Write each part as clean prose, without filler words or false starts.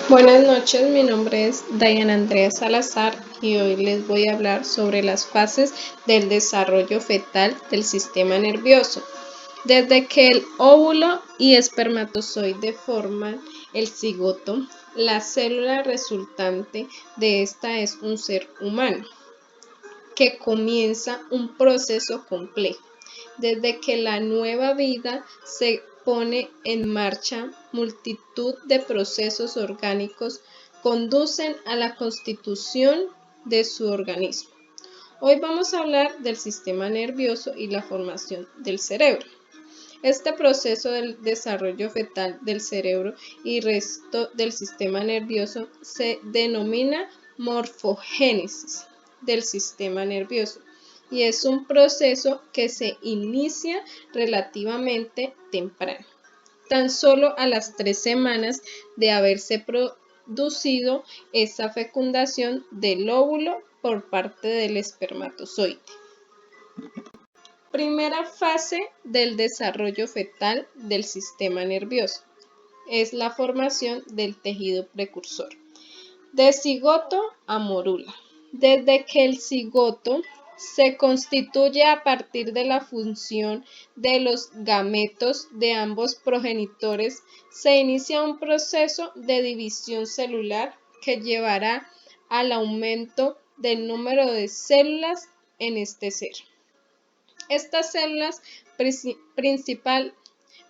Buenas noches, mi nombre es Diana Andrea Salazar y hoy les voy a hablar sobre las fases del desarrollo fetal del sistema nervioso. Desde que el óvulo y espermatozoide forman el cigoto, la célula resultante de esta es un ser humano que comienza un proceso complejo. Desde que la nueva vida se pone en marcha, multitud de procesos orgánicos conducen a la constitución de su organismo. Hoy vamos a hablar del sistema nervioso y la formación del cerebro. Este proceso del desarrollo fetal del cerebro y resto del sistema nervioso se denomina morfogénesis del sistema nervioso y es un proceso que se inicia relativamente temprano, tan solo a las 3 semanas de haberse producido esa fecundación del óvulo por parte del espermatozoide. Primera fase del desarrollo fetal del sistema nervioso es la formación del tejido precursor. De cigoto a morula. Desde que el cigoto se constituye a partir de la función de los gametos de ambos progenitores, se inicia un proceso de división celular que llevará al aumento del número de células en este ser. Estas células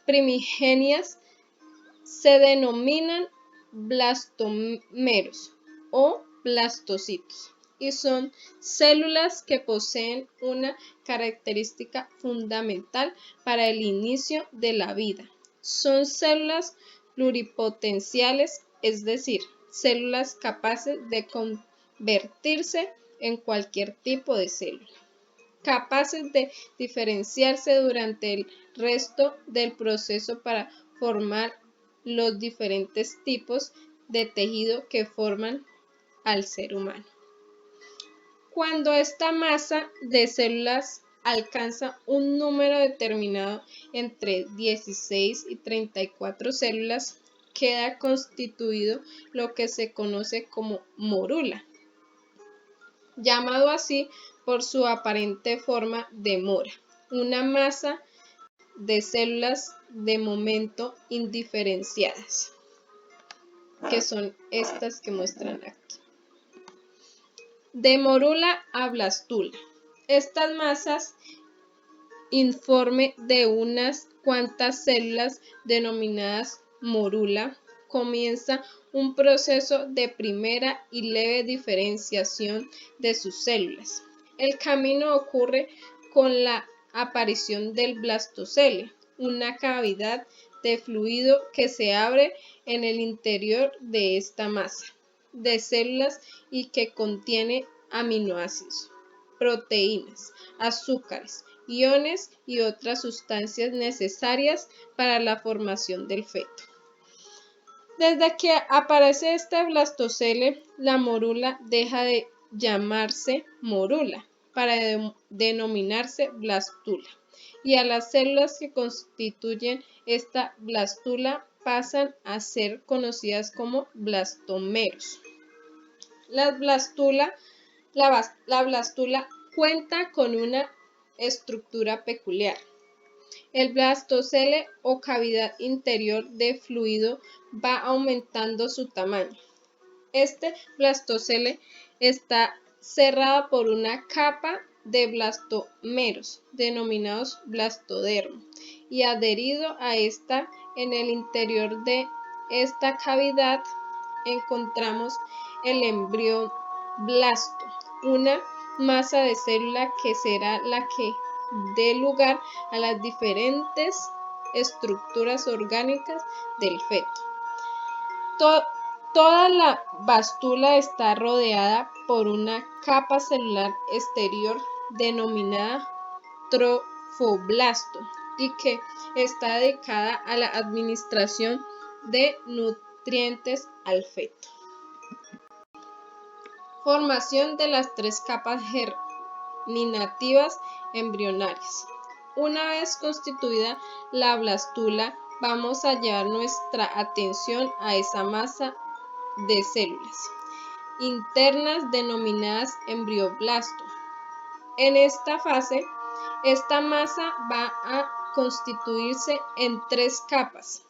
primigenias se denominan blastomeros o blastocitos y son células que poseen una característica fundamental para el inicio de la vida. Son células pluripotenciales, es decir, células capaces de convertirse en cualquier tipo de célula, capaces de diferenciarse durante el resto del proceso para formar los diferentes tipos de tejido que forman al ser humano. Cuando esta masa de células alcanza un número determinado entre 16 y 34 células, queda constituido lo que se conoce como morula, llamado así por su aparente forma de mora, una masa de células de momento indiferenciadas, que son estas que muestran aquí. De morula a blastula. Estas masas informe de unas cuantas células denominadas morula comienza un proceso de primera y leve diferenciación de sus células. El camino ocurre con la aparición del blastocele, una cavidad de fluido que se abre en el interior de esta masa de células y que contiene aminoácidos, proteínas, azúcares, iones y otras sustancias necesarias para la formación del feto. Desde que aparece este blastocele, la morula deja de llamarse morula para denominarse blastula, y a las células que constituyen esta blastula pasan a ser conocidas como blastomeros. La blastula cuenta con una estructura peculiar. El blastocele o cavidad interior de fluido va aumentando su tamaño. Este blastocele está cerrado por una capa de blastomeros, denominados blastodermo, y adherido a esta, en el interior de esta cavidad, encontramos el embrioblasto, una masa de célula que será la que dé lugar a las diferentes estructuras orgánicas del feto. Toda la blastula está rodeada por una capa celular exterior denominada trofoblasto y que está dedicada a la administración de nutrientes al feto. Formación de las 3 capas germinativas embrionarias. Una vez constituida la blastula, vamos a llevar nuestra atención a esa masa de células internas denominadas embrioblasto. En esta fase, esta masa va a constituirse en 3 capas: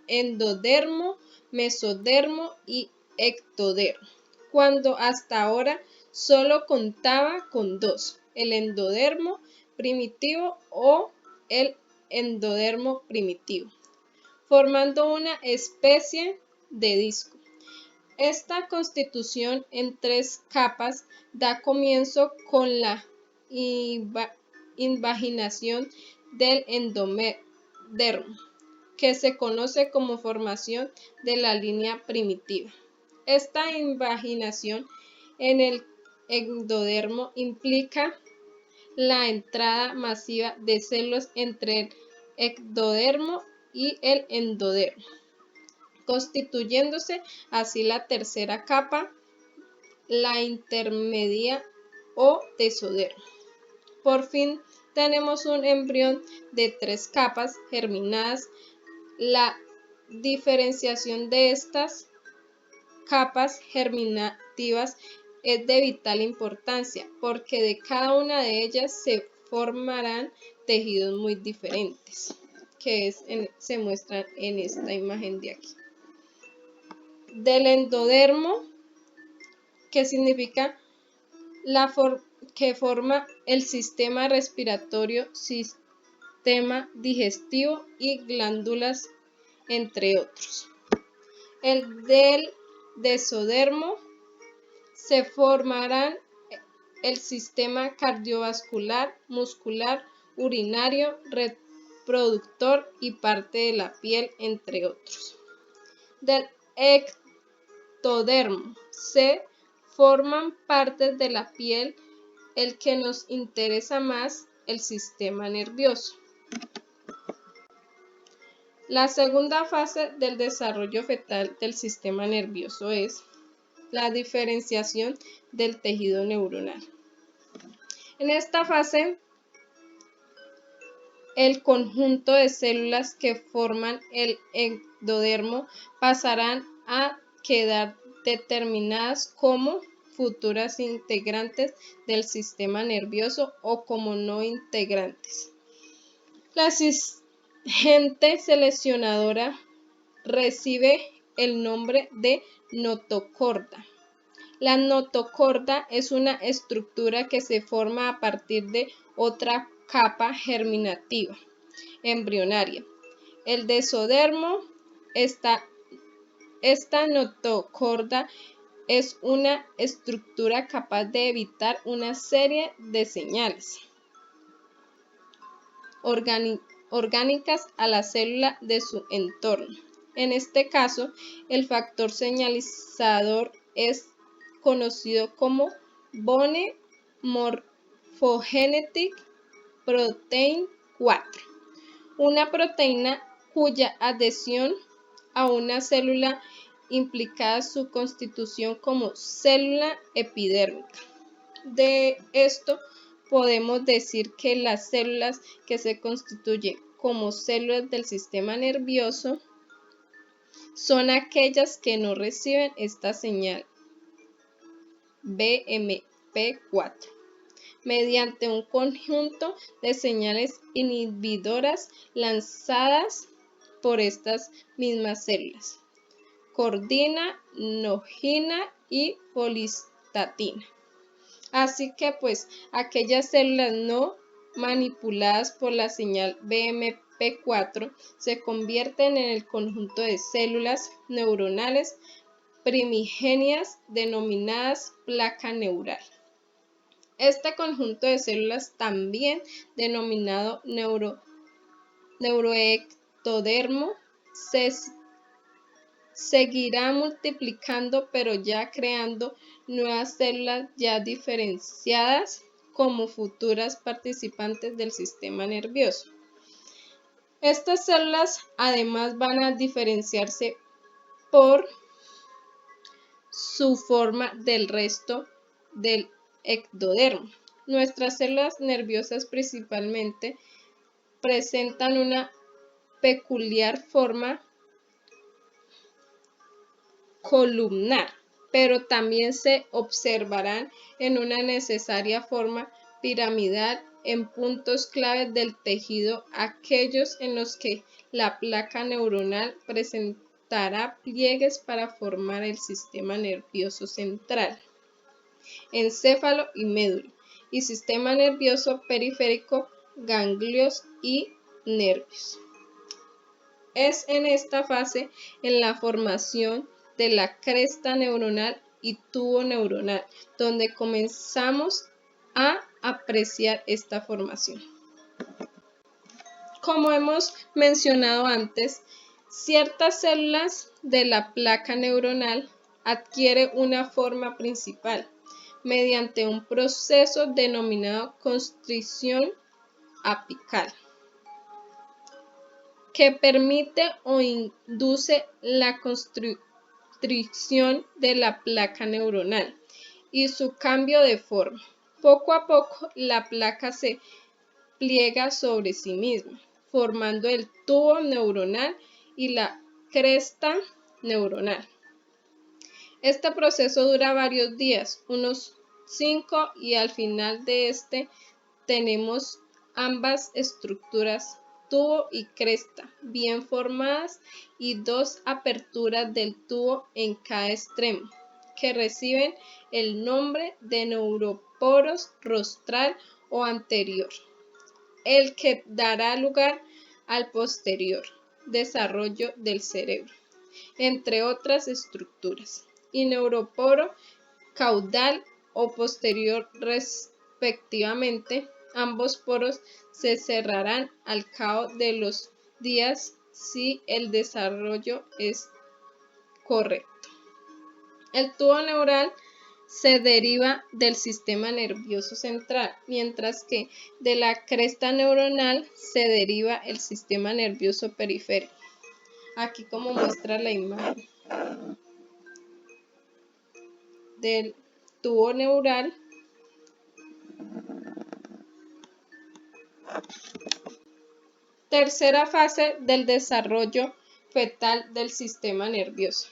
endodermo, mesodermo y ectodermo, cuando hasta ahora solo contaba con 2, el endodermo primitivo o el endodermo primitivo, formando una especie de disco. Esta constitución en 3 capas da comienzo con la invaginación del endodermo, que se conoce como formación de la línea primitiva. Esta invaginación en el endodermo implica la entrada masiva de células entre el ectodermo y el endodermo, constituyéndose así la tercera capa, la intermedia o tesodermo. Por fin tenemos un embrión de 3 capas germinadas. La diferenciación de estas capas germinativas es de vital importancia, porque de cada una de ellas se formarán tejidos muy diferentes, que se muestran en esta imagen de aquí. Del endodermo, que significa que forma el sistema respiratorio, sistema digestivo y glándulas, entre otros. El del mesodermo se formarán el sistema cardiovascular, muscular, urinario, reproductor y parte de la piel, entre otros. Del ectodermo se forman partes de la piel, el que nos interesa más, el sistema nervioso. La segunda fase del desarrollo fetal del sistema nervioso es la diferenciación del tejido neuronal. En esta fase, el conjunto de células que forman el endodermo pasarán a quedar determinadas como futuras integrantes del sistema nervioso o como no integrantes. La asistente seleccionadora recibe el nombre de notocorda. La notocorda es una estructura que se forma a partir de otra capa germinativa embrionaria, el mesodermo. Esta notocorda es una estructura capaz de evitar una serie de señales orgánicas a la célula de su entorno. En este caso, el factor señalizador es conocido como Bone Morphogenetic Protein 4, una proteína cuya adhesión a una célula implica su constitución como célula epidérmica. De esto podemos decir que las células que se constituyen como células del sistema nervioso son aquellas que no reciben esta señal BMP4 mediante un conjunto de señales inhibidoras lanzadas por estas mismas células: cordina, nogina y polistatina. Así que pues aquellas células no manipuladas por la señal BMP4 se convierten en el conjunto de células neuronales primigenias denominadas placa neural. Este conjunto de células, también denominado neuroectodermo, se seguirá multiplicando, pero ya creando nuevas células ya diferenciadas como futuras participantes del sistema nervioso. Estas células además van a diferenciarse por su forma del resto del ectodermo. Nuestras células nerviosas principalmente presentan una peculiar forma columnar, pero también se observarán en una necesaria forma piramidal en puntos clave del tejido, aquellos en los que la placa neuronal presentará pliegues para formar el sistema nervioso central, encéfalo y médula, y sistema nervioso periférico, ganglios y nervios. Es en esta fase, en la formación de la cresta neuronal y tubo neuronal, donde comenzamos a apreciar esta formación. Como hemos mencionado antes, ciertas células de la placa neuronal adquieren una forma principal mediante un proceso denominado constricción apical, que permite o induce la constricción de la placa neuronal y su cambio de forma. Poco a poco, la placa se pliega sobre sí misma, formando el tubo neuronal y la cresta neuronal. Este proceso dura varios días, unos 5, y al final de este tenemos ambas estructuras, tubo y cresta, bien formadas y dos aperturas del tubo en cada extremo, que reciben el nombre de neuroporos rostral o anterior, el que dará lugar al posterior desarrollo del cerebro, entre otras estructuras, y neuroporo caudal o posterior respectivamente. Ambos poros se cerrarán al cabo de los días si el desarrollo es correcto. El tubo neural se deriva del sistema nervioso central, mientras que de la cresta neuronal se deriva el sistema nervioso periférico. Aquí como muestra la imagen del tubo neural. Tercera fase del desarrollo fetal del sistema nervioso.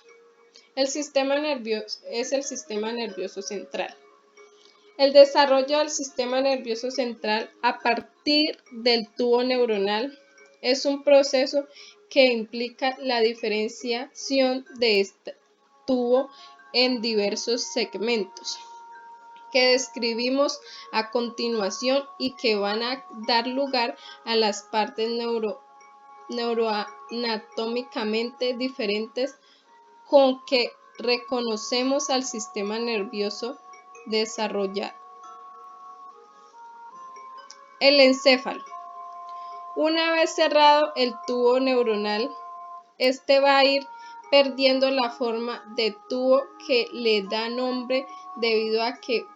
El sistema nervioso es el sistema nervioso central. El desarrollo del sistema nervioso central a partir del tubo neuronal es un proceso que implica la diferenciación de este tubo en diversos segmentos que describimos a continuación y que van a dar lugar a las partes neuroanatómicamente diferentes con que reconocemos al sistema nervioso desarrollado. El encéfalo. Una vez cerrado el tubo neuronal, este va a ir perdiendo la forma de tubo que le da nombre debido a que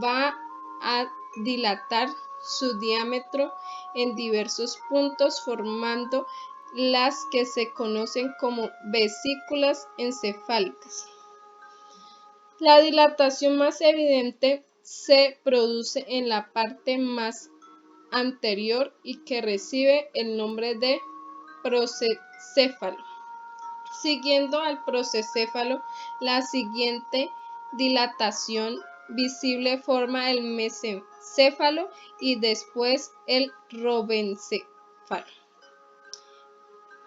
va a dilatar su diámetro en diversos puntos, formando las que se conocen como vesículas encefálicas. La dilatación más evidente se produce en la parte más anterior y que recibe el nombre de procéfalo. Siguiendo al procéfalo, la siguiente dilatación visible forma el mesencéfalo y después el robencéfalo.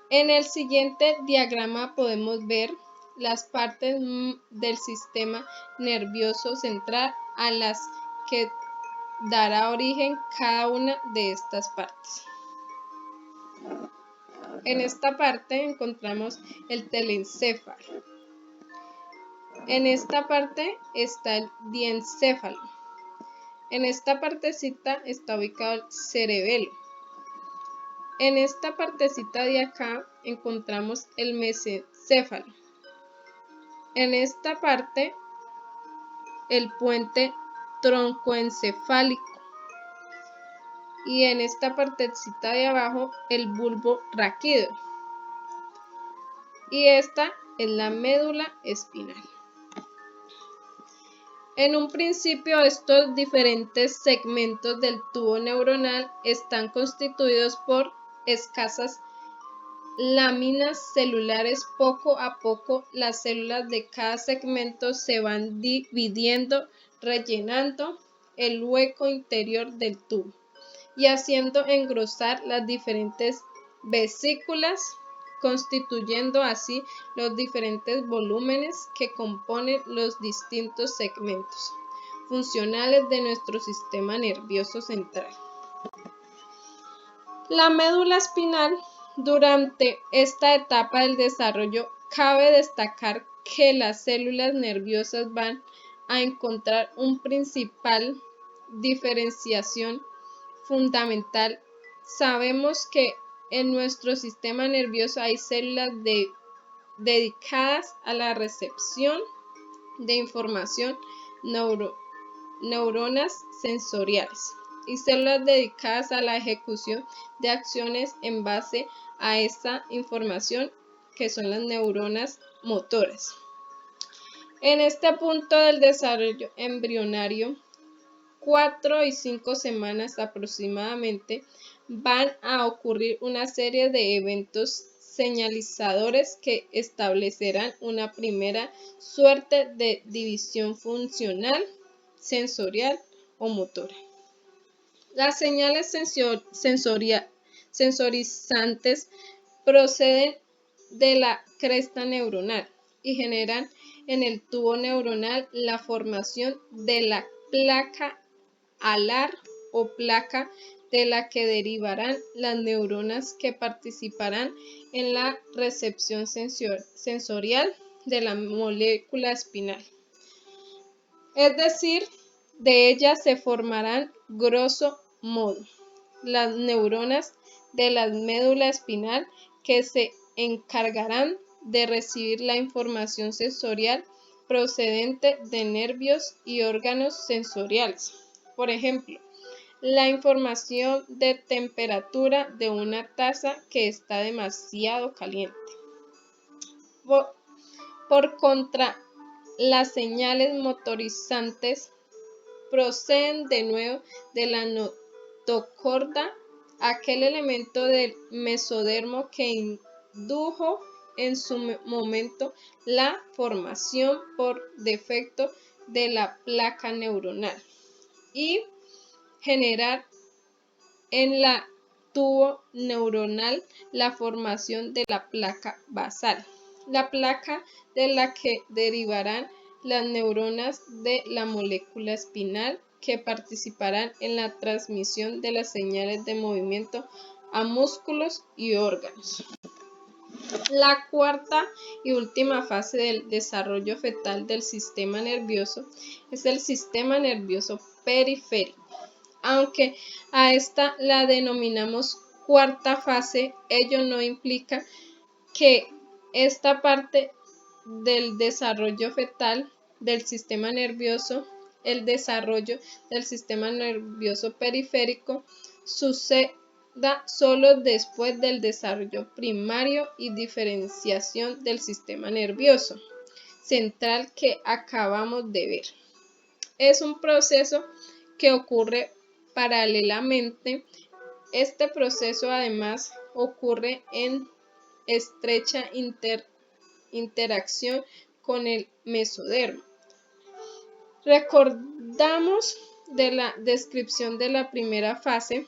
En el siguiente diagrama podemos ver las partes del sistema nervioso central a las que dará origen cada una de estas partes. En esta parte encontramos el telencéfalo. En esta parte está el diencéfalo. En esta partecita está ubicado el cerebelo. En esta partecita de acá encontramos el mesencéfalo. En esta parte el puente troncoencefálico. Y en esta partecita de abajo el bulbo raquídeo. Y esta es la médula espinal. En un principio, estos diferentes segmentos del tubo neuronal están constituidos por escasas láminas celulares. Poco a poco las células de cada segmento se van dividiendo, rellenando el hueco interior del tubo y haciendo engrosar las diferentes vesículas, constituyendo así los diferentes volúmenes que componen los distintos segmentos funcionales de nuestro sistema nervioso central. La médula espinal. Durante esta etapa del desarrollo, cabe destacar que las células nerviosas van a encontrar una principal diferenciación fundamental. Sabemos que en nuestro sistema nervioso hay células dedicadas a la recepción de información, neuronas sensoriales, y células dedicadas a la ejecución de acciones en base a esta información, que son las neuronas motoras. En este punto del desarrollo embrionario, 4 y 5 semanas aproximadamente, van a ocurrir una serie de eventos señalizadores que establecerán una primera suerte de división funcional, sensorial o motora. Las señales sensorizantes proceden de la cresta neuronal y generan en el tubo neuronal la formación de la placa alar o placa, de la que derivarán las neuronas que participarán en la recepción sensorial de la molécula espinal. Es decir, de ellas se formarán, grosso modo, las neuronas de la médula espinal, que se encargarán de recibir la información sensorial procedente de nervios y órganos sensoriales. Por ejemplo, la información de temperatura de una taza que está demasiado caliente. Por contra, las señales motorizantes proceden de nuevo de la notocorda, aquel elemento del mesodermo que indujo en su momento la formación por defecto de la placa neuronal, y generar en la tubo neuronal la formación de la placa basal, la placa de la que derivarán las neuronas de la molécula espinal, que participarán en la transmisión de las señales de movimiento a músculos y órganos. La cuarta y última fase del desarrollo fetal del sistema nervioso es el sistema nervioso periférico. Aunque a esta la denominamos cuarta fase, ello no implica que esta parte del desarrollo fetal del sistema nervioso, el desarrollo del sistema nervioso periférico, suceda solo después del desarrollo primario y diferenciación del sistema nervioso central que acabamos de ver. Es un proceso que ocurre paralelamente. Este proceso además ocurre en estrecha interacción con el mesodermo. Recordamos de la descripción de la primera fase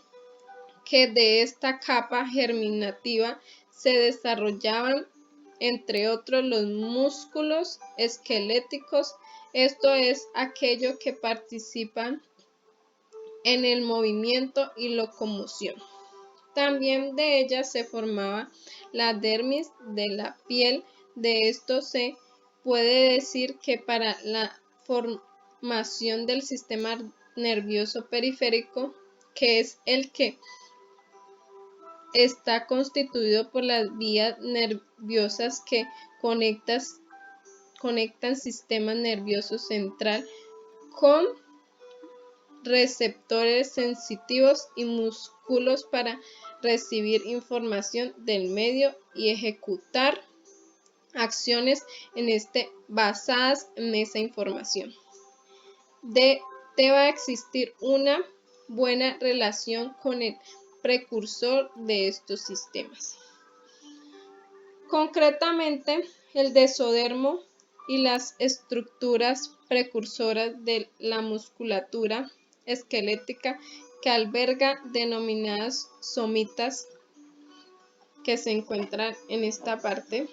que de esta capa germinativa se desarrollaban, entre otros, los músculos esqueléticos, esto es, aquello que participan en el movimiento y locomoción. También de ella se formaba la dermis de la piel. De esto se puede decir que para la formación del sistema nervioso periférico, que es el que está constituido por las vías nerviosas que conectan sistema nervioso central con receptores sensitivos y músculos para recibir información del medio y ejecutar acciones basadas en esa información. Debe existir una buena relación con el precursor de estos sistemas. Concretamente, el mesodermo y las estructuras precursoras de la musculatura esquelética que alberga denominadas somitas que se encuentran en esta parte.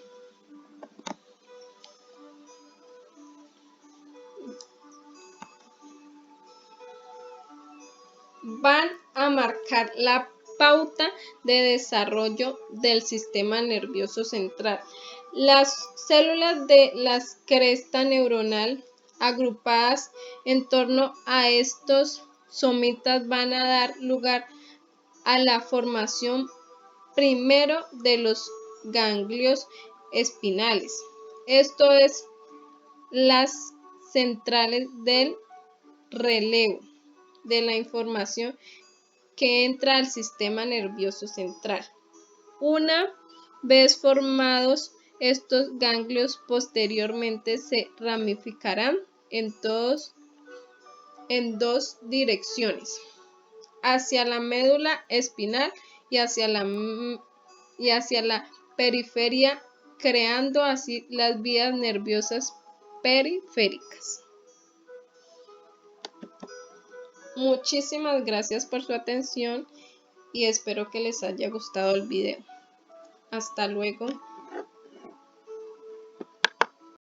Van a marcar la pauta de desarrollo del sistema nervioso central. Las células de la cresta neuronal agrupadas en torno a estos somitas van a dar lugar a la formación primero de los ganglios espinales, esto es, las centrales del relevo de la información que entra al sistema nervioso central. Una vez formados estos ganglios, posteriormente se ramificarán en dos direcciones, hacia la médula espinal y hacia la periferia, creando así las vías nerviosas periféricas. Muchísimas gracias por su atención y espero que les haya gustado el video. Hasta luego.